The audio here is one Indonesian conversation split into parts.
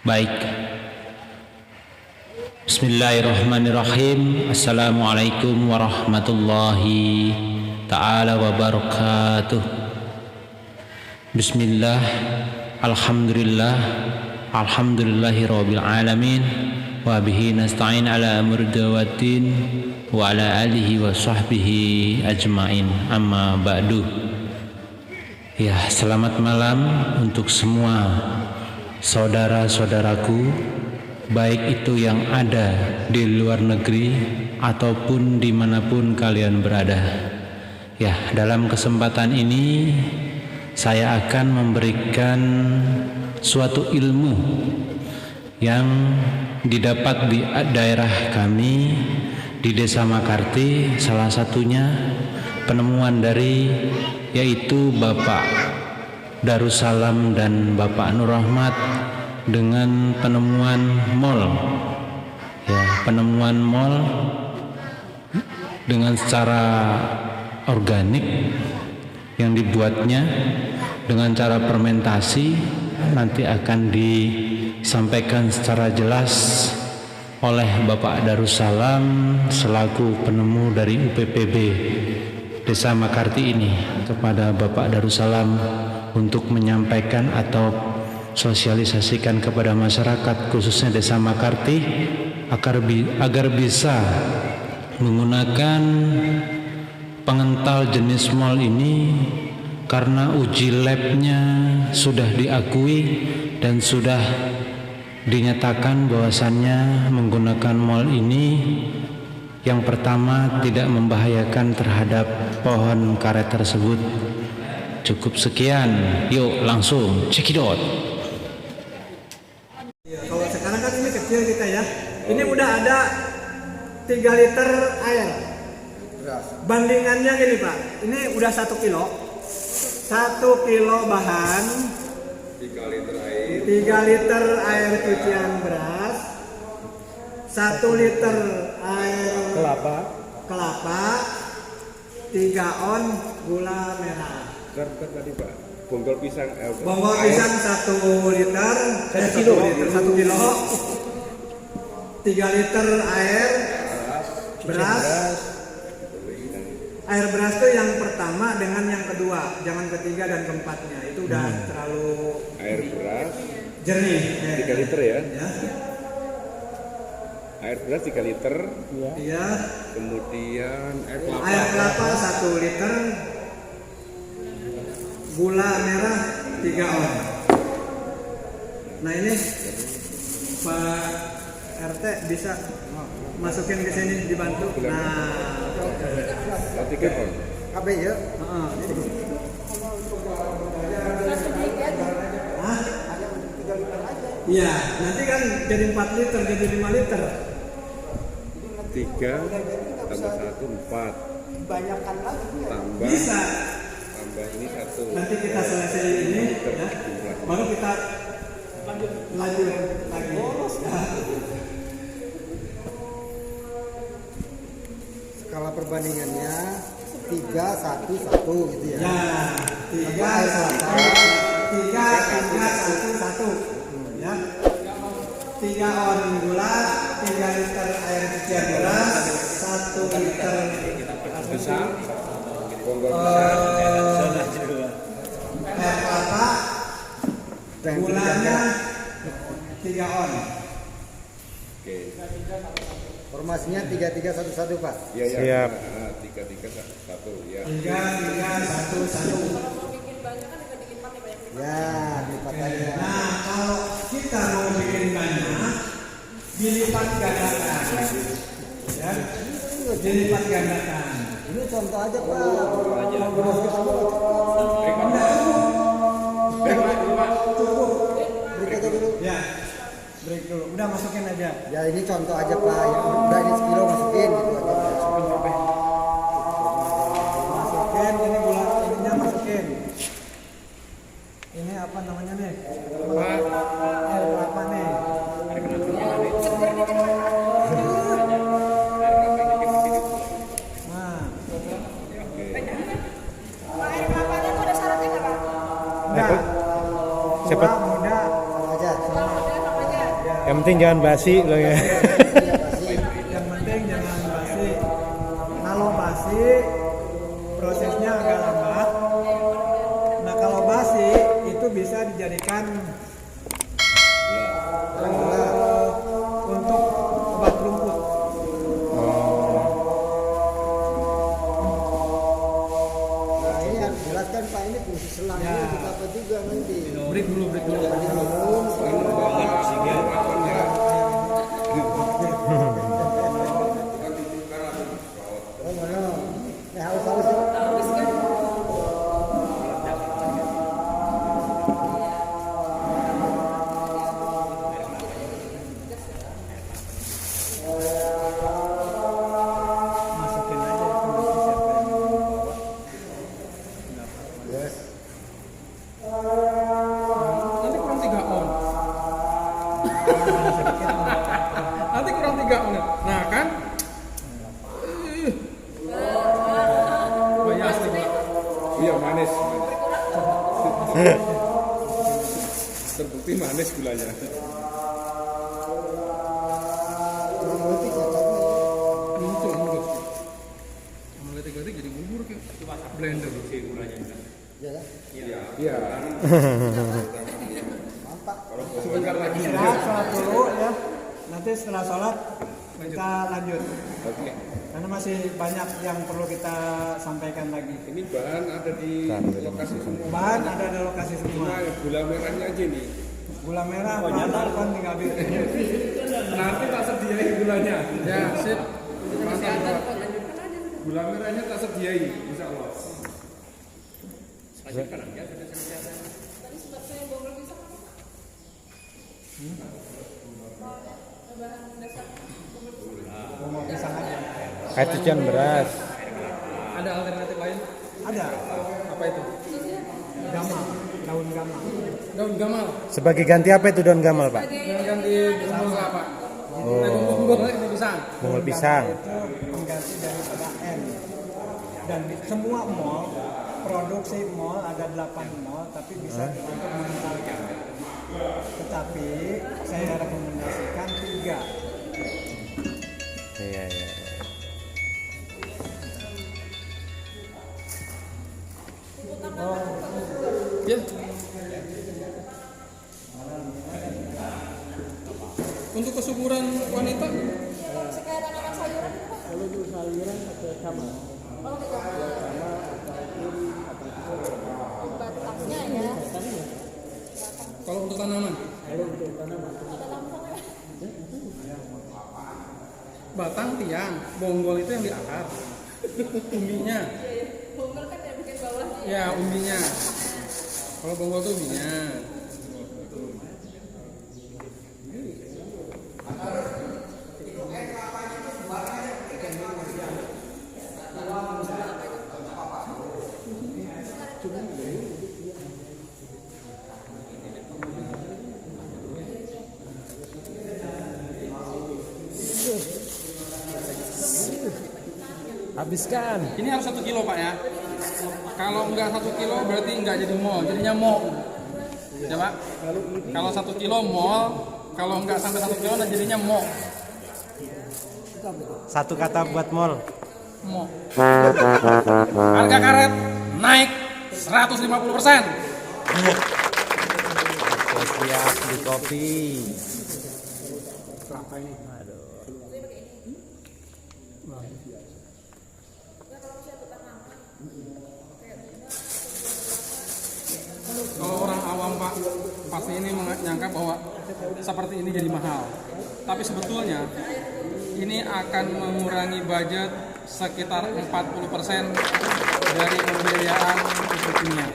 Baik. Bismillahirrahmanirrahim. Assalamualaikum warahmatullahi ta'ala wabarakatuh. Bismillah. Alhamdulillah. Alhamdulillahi rabbil alamin. Wa bihi nasta'in ala murdawatin wa ala alihi wa sahbihi ajmain. Amma ba'du. Ya, selamat malam untuk semua saudara-saudaraku, baik itu yang ada di luar negeri ataupun dimanapun kalian berada. Ya, dalam kesempatan ini saya akan memberikan suatu ilmu yang didapat di daerah kami di Desa Makarti. Salah satunya penemuan dari yaitu Bapak Darussalam dan Bapak Nur Rahmat dengan penemuan mall. Ya, penemuan mall dengan secara organik yang dibuatnya dengan cara fermentasi nanti akan disampaikan secara jelas oleh Bapak Darussalam selaku penemu dari UPPB Desa Makarti ini kepada Bapak Darussalam untuk menyampaikan atau sosialisasikan kepada masyarakat khususnya Desa Makarti agar bisa menggunakan pengental jenis mol ini karena uji labnya sudah diakui dan sudah dinyatakan bahwasannya menggunakan mol ini yang pertama tidak membahayakan terhadap pohon karet tersebut. Cukup sekian, yuk langsung cekidot. Kalau sekarang kan ini kecil kita ya, ini udah ada 3 liter air. Bandingannya gini Pak, ini udah 1 kilo. 1 kilo bahan, 3 liter air cucian beras, 1 liter air kelapa, 3 on gula merah. Tadi Pak, bonggol pisang 1 liter, 1 kilo, 3 liter air beras. Air beras itu yang pertama dengan yang kedua, jangan ketiga dan keempatnya. Itu udah terlalu air beras jernih. 3 liter ya. Air beras 3 liter. Iya. Kemudian air kelapa 1 liter. Gula merah 3 on. Nah ini Pak RT bisa masukin ke sini dibantu. Nah, 3 on. KB ya? Iya, nanti kan jadi 4 liter, jadi 5 liter. 3 tambah 1 4. Banyakkan lagi. Tambah. Bisa. Tambah ini 1. Nanti kita selesai ini, ya. Baru kita lanjut lagi. Skala perbandingannya 3, 1, 1 gitu ya. Ya, 3, 1, 1. Ya. 3 on gula, 3 liter air cucian beras, 1 liter Besar. air kelapa, gulanya 3 on. Oke. Formasinya 3, 3, 1, 1 Pak. Iya. Siap. 3 3 1 ya. 3, 1, 1. Ya, lipat aja. Nah, kalau kita mau bikin banyak, dilipat gandakan. Ya, dilipat gandakan. Ini contoh aja Pak. Cukup. Break aja dulu. Ya, break dulu. Udah masukin aja. Ya ini contoh aja Pak. Yang udah ini sekilo masukin gitu aja. Masukin, ini gula ininya masukin. Ini apa namanya nih? Air kelapa nih. Nah, Siapa? muda Sama aja. sama. Yang penting jangan basi loh ya. Yang penting jangan basi. Kalau basi prosesnya agak lambat. Nah kalau basi itu bisa dijadikan untuk obat rumput. Nah, ini harus jelaskan Pak, ini fungsi selang Ya. ini untuk apa juga nanti. Break dulu. Oh, mana? Ya, haus-haus ya. Masukin aja itu nanti siapa yang mau bawa. Yes. Nanti kurang 3 on. Nanti kurang 3 on. Nah kan? Banyak sih. Iya manis. Terbukti manis gulanya. Kurang lebih cocoknya. Muncul. Mulai 3 jadi bubur kayak blender gulanya. Ya kan? Iya. Mantap. Sebentar lagi. Sholat dulu ya. Nanti setelah sholat kita lanjut. Oke. Karena masih banyak yang perlu kita sampaikan lagi. Ini bahan ada di lokasi semua. Bahan ada di lokasi semua. Cuma gula merahnya aja nih. Gula merah, bahan kan tinggal bikin. Nanti tak sediain gulanya. Ya, sip. Mantap. Gula merahnya tak sediain, insya Allah. Mau pisang aja. Kayak cucian beras. Ada alternatif lain? Ada Apa itu? gamal, daun gamal. Daun gamal. Sebagai ganti apa itu daun gamal, Pak? Yang ganti bumbu kelapa. Oh, Bumbu pisang. bunga pisang. Itu pengganti daripada N. Dan di semua mall, produksi mall ada 8 mall, tapi bisa untuk mengentalkan. Tetapi saya rekomendasikan 3. Iya, iya. Ya. Untuk kesuburan wanita batasnya ya. kalau untuk tanaman. Batang tiang, bonggol itu yang di akar. Umbinya. Bonggol kan yang bikin bawah. Ya, umbinya. Kalau bonggol itu umbinya. Habiskan. Ini harus 1 kilo Pak ya. Kalau enggak 1 kilo berarti enggak jadi mol, jadinya mo. Ya Pak. Kalau 1 kilo mol, kalau enggak sampai 1 kilo nah jadinya mo. Satu kata buat mall. Mo. Harga karet naik 150%. Siap di kopi. Kalau orang awam Pak, pasti ini menyangka bahwa seperti ini jadi mahal. Tapi sebetulnya ini akan mengurangi budget sekitar 40% dari pembiayaan untuk kimia.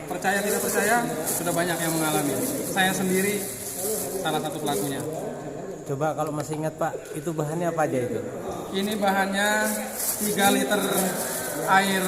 Percaya tidak percaya, sudah banyak yang mengalami. Saya sendiri salah satu pelakunya. Coba kalau masih ingat Pak, itu bahannya apa aja itu? Ini bahannya 3 liter air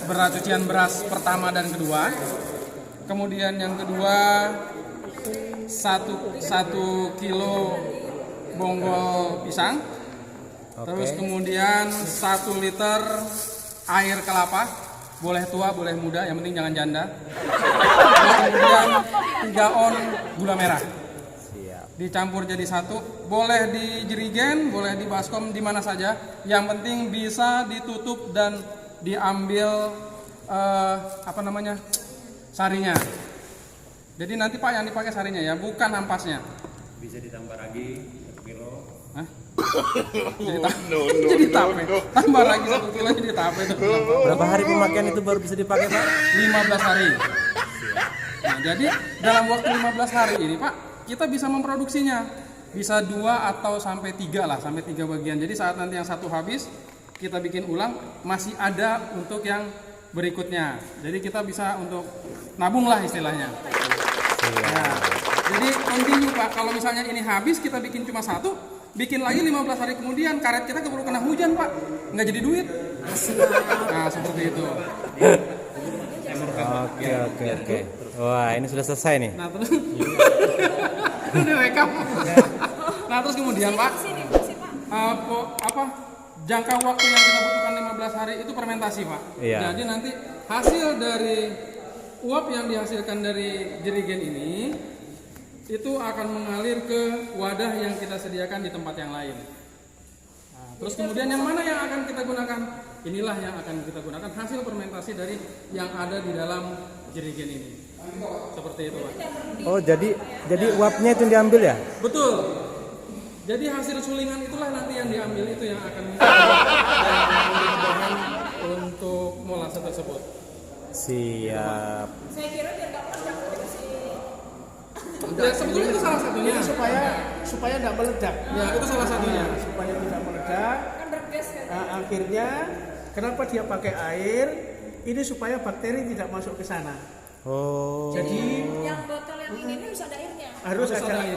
beras cucian beras pertama dan kedua. Kemudian yang kedua 1 kilo bonggol pisang. Terus kemudian 1 liter air kelapa, boleh tua boleh muda, yang penting jangan janda. Terus kemudian 3 on gula merah. dicampur jadi satu, boleh di jerigen, boleh di baskom, di mana saja. Yang penting bisa ditutup dan diambil sarinya. Jadi nanti Pak yang dipakai sarinya ya, bukan ampasnya. Bisa ditambah lagi 1 kilo. Hah? Jadi tape. Tambah lagi 1 kilo jadi tape itu. Berapa hari pemakaian itu baru bisa dipakai Pak? 15 hari. Nah, jadi dalam waktu 15 hari ini Pak, kita bisa memproduksinya. Bisa 2 atau sampai 3 lah, sampai 3 bagian. Jadi saat nanti yang satu habis, kita bikin ulang, masih ada untuk yang berikutnya. Jadi kita bisa untuk nabung lah istilahnya. Nah, jadi continue Pak, kalau misalnya ini habis kita bikin cuma 1, bikin lagi 15 hari kemudian, karet kita keburu kena hujan Pak, nggak jadi duit. Nah seperti itu. Oke. Wah, ini sudah selesai nih. Nah terus udah wake up. Nah terus kemudian Pak, jangka waktu yang kita butuhkan 15 hari itu fermentasi Pak. Iya. Jadi nanti hasil dari uap yang dihasilkan dari jerigen ini itu akan mengalir ke wadah yang kita sediakan di tempat yang lain. Nah, terus kemudian yang mana yang akan kita gunakan? Inilah yang akan kita gunakan hasil fermentasi dari yang ada di dalam jerigen ini. Seperti itu Pak. Oh, jadi uapnya itu yang diambil ya? Betul. Jadi hasil sulingan itulah nanti yang diambil, itu yang akan menjadi bahan untuk molase tersebut. Siap. Saya kira biar nggak meledak dikasih. Ya sebetulnya itu salah satunya. supaya tidak meledak. Ya itu salah satunya. Supaya tidak meledak. Kan bergas kan. Nah, akhirnya kenapa dia pakai air? Ini supaya bakteri tidak masuk ke sana. Oh. Jadi Yang botol yang ini harus ada airnya.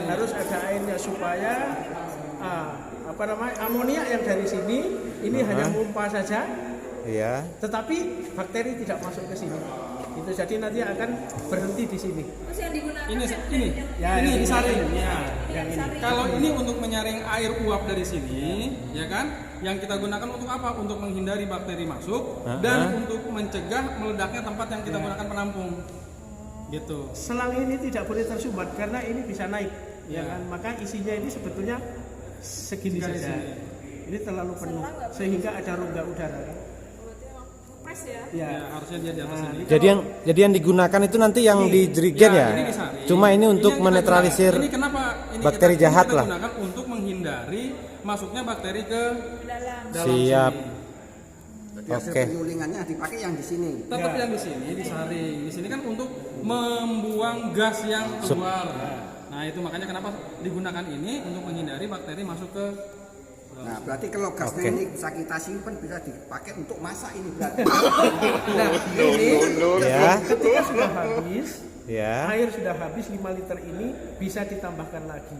harus ada airnya supaya amonia yang dari sini ini hanya mumpah saja, Iya. tetapi bakteri tidak masuk ke sini. Itu jadi nanti akan berhenti di sini. Terus yang digunakan Ini Ya, ini yang disaring. ini. Ya. Yang ini. Kalau ini untuk menyaring air uap dari sini, ya kan? Yang kita gunakan untuk apa? Untuk menghindari bakteri masuk dan untuk mencegah meledaknya tempat yang kita gunakan penampung. Gitu. Selang ini tidak boleh tersumbat karena ini bisa naik, ya Ya. kan? Maka isinya ini sebetulnya segini Tinggal di saja. sini. Ini terlalu penuh sehingga ada rongga udara. Kan? berarti emang kepres ya. Ya. Ya, harusnya dia di atas Nah, ini. Jadi yang digunakan itu nanti yang di jerigen ya? Ini disaring. Cuma ini untuk yang kita menetralisir gunakan. Ini kenapa ini bakteri kita jahat lah. gunakan untuk menghindari masuknya bakteri ke dalam Siap. sini. Jadi hasil Oke. penyulingannya dipakai yang di sini. Tetap yang di sini disaring. Di sini kan untuk membuang gas yang keluar. Nah, itu makanya kenapa digunakan ini untuk menghindari bakteri masuk ke. Nah, berarti kalau gasnya Oke. ini bisa kita simpan, bisa dipakai untuk masak ini berarti. Nah, ini Ya. ketika sudah habis, Ya. air sudah habis 5 liter ini bisa ditambahkan lagi.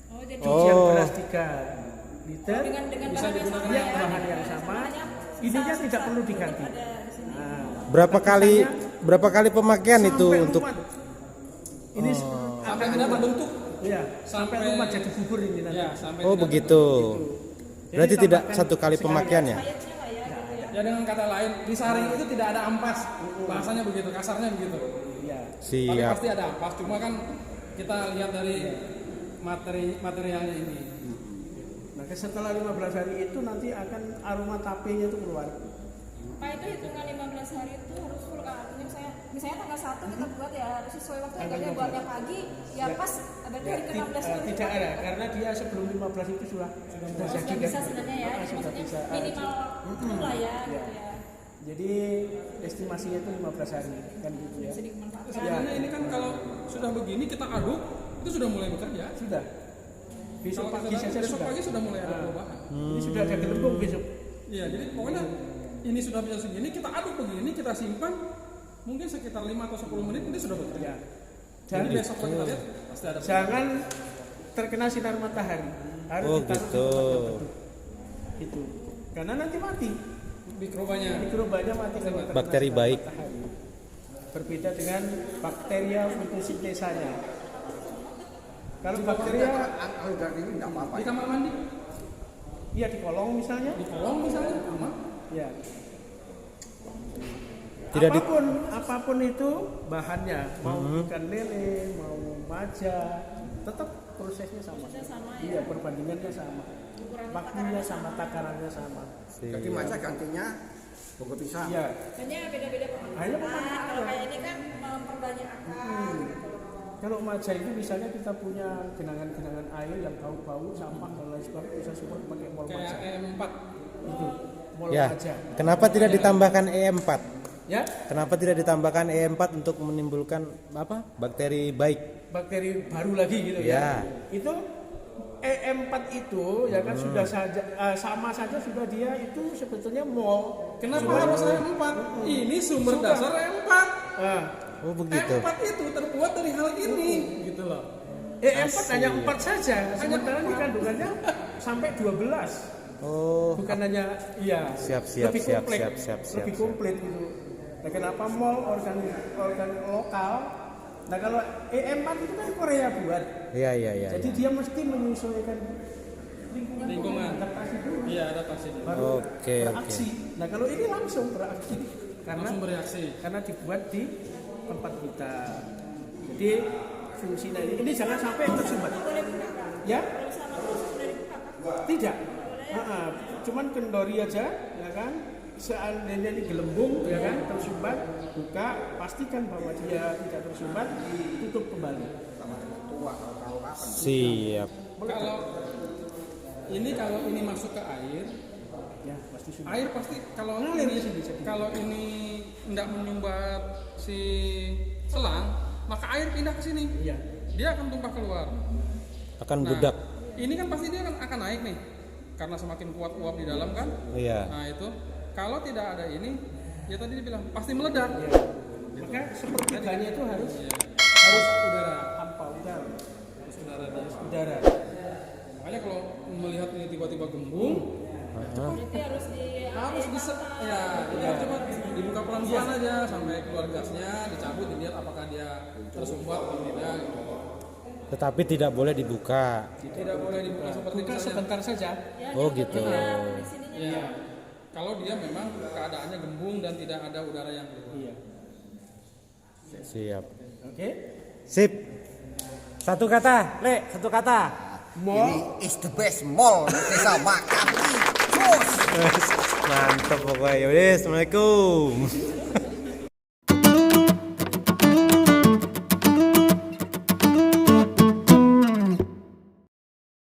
Oh jadi Cucian Oh. beras 3 liter, dengan Bisa bahan yang digunakan sama ya, ya. bahan yang sama. Ininya tidak perlu diganti. Ada di sini. Nah, Berapa kali pemakaian itu sampai untuk lumat. Ini Sampai tidak terbentuk. ya, sampai Sampai- lumat jadi bubur ini nanti. Ya, sampai Oh, tidak begitu. Jadi Berarti tidak tambahkan satu kali sekali. pemakaian ya? Payetnya nggak ya gitu ya. Ya dengan kata lain, disaring itu tidak ada ampas. Bahasanya begitu, kasarnya begitu. Iya. Tapi Siap. pasti ada ampas, cuma kan kita lihat dari materialnya ini. Nah, setelah 15 hari itu nanti akan aroma tapenya itu keluar. Pak itu hitungan 15 hari itu harus full kan? Artinya misalnya tanggal 1 kita buat ya harus sesuai waktu. Kalau buatnya pagi ya pas berarti hari ke-16 itu Tidak ada karena dia sebelum 15 itu sudah sudah jadi bisa kan? sebenarnya ya. Jadi Sudah maksudnya bisa. minimal itu lah ya gitu ya. Jadi estimasinya itu 15 hari kan gitu ya. Bisa dimanfaatkan. Sebenarnya ini kan kalau sudah begini kita aduk, itu sudah mulai bekerja. Sudah. Besok Kalau pagi kita saja besok sudah. pagi sudah mulai ada perubahan. Ini sudah ada gelembung besok. Iya, jadi pokoknya ini sudah bisa segini, kita aduk begini, kita simpan mungkin sekitar 5 atau 10 menit ini sudah bekerja. Ya. Jadi Dan besok kalau kita lihat pasti ada. jangan terkena sinar matahari. Harus Oh, ditaruh di gitu. tempat tertutup. Gitu. Karena nanti mati. mikrobanya. Mikrobanya mati kalau terkena Bakteri sinar baik. matahari. Berbeda dengan bakteria fotosintesanya. Kalau bakteria Kalau dari ini enggak apa-apa. Di kamar mandi, iya di kolong misalnya, di kolong misalnya, aman. ya. Tidak di- apapun itu bahannya, mau ikan lele, mau maja, tetap prosesnya sama. Prosesnya sama ya. Iya, perbandingannya sama. Ukuran Waktunya sama, takarannya sama. Jadi maca gantinya bungkus pisang. Iya. Hanya beda-beda Hanya pemanfaatan. pemanfaatan. Kalau kayak ini kan memperbanyak akar gitu loh. Kalau maja itu misalnya kita punya genangan-genangan air yang bau-bau, sampah dan lain sebagainya, bisa support pakai mol Kayak maja. E4. Itu mol Ya. maja. Kenapa tidak ditambahkan E4? Ya, Kenapa tidak ditambahkan E4 untuk menimbulkan apa? Bakteri baik. bakteri baru lagi gitu Ya. ya. Itu E4 itu ya kan sudah saja sama saja sudah dia itu sebetulnya mol. Kenapa harus E4? Ini sumber Sudah. dasar E4. Nah, Oh begitu. E4 itu terbuat dari hal ini, gitu loh. E4 Asik. hanya 4 saja, sementara ini kandungannya sampai 12. Oh, Bukan hanya iya. Siap, siap, lebih siap, komplit, siap, siap, siap, lebih siap. komplit itu. Nah, kenapa mall organ lokal? Nah, kalau E4 itu kan Korea buat. iya iya iya. Jadi dia mesti menyesuaikan Lingkungan. adaptasi dulu. Iya, adaptasi. Baru Oke, beraksi. Nah, kalau ini langsung beraksi karena Langsung bereaksi. karena dibuat di tempat kita. Jadi fungsinya ini jangan sampai tersumbat. Ya? Kalau sama terus sudah dibuka kan? Tidak. Cuman kendori aja, ya kan? Seandainya ini gelembung, ya kan? Tersumbat, buka, pastikan bahwa dia tidak tersumbat, tutup kembali. Siap. Kalau ini masuk ke air, Ya, pasti sumbat. air pasti kalau Ngalir ini di sini, jadi. kalau ini tidak menyumbat si selang, maka air pindah ke sini. Iya. Dia akan tumpah keluar. Akan Nah, budak. ini kan pasti dia akan naik nih, karena semakin kuat uap di dalam kan. Iya. Nah itu, kalau tidak ada ini, ya tadi dibilang pasti meledak. Maka sepertiganya itu harus Iya. harus Udara, hampa udara. terus udara dia. Udara. Makanya kalau melihat ini tiba-tiba gembung, Berarti harus harus bisa, ya, jadi harus coba dibuka pelan-pelan aja sampai keluar gasnya, dicabut, dilihat apakah dia tersumbat atau tidak. Gitu. Tetapi tidak boleh dibuka. Tidak boleh dibuka seperti Buka misalnya. sebentar saja. Oh gitu. di sininya. Ya, kalau dia memang keadaannya gembung dan tidak ada udara yang keluar. Iya. Siap. Oke. Sip. Satu kata, Le, satu kata. Ini is the best mall desa Makati. Terus. Mantap pokoknya. Yaudah, Assalamualaikum.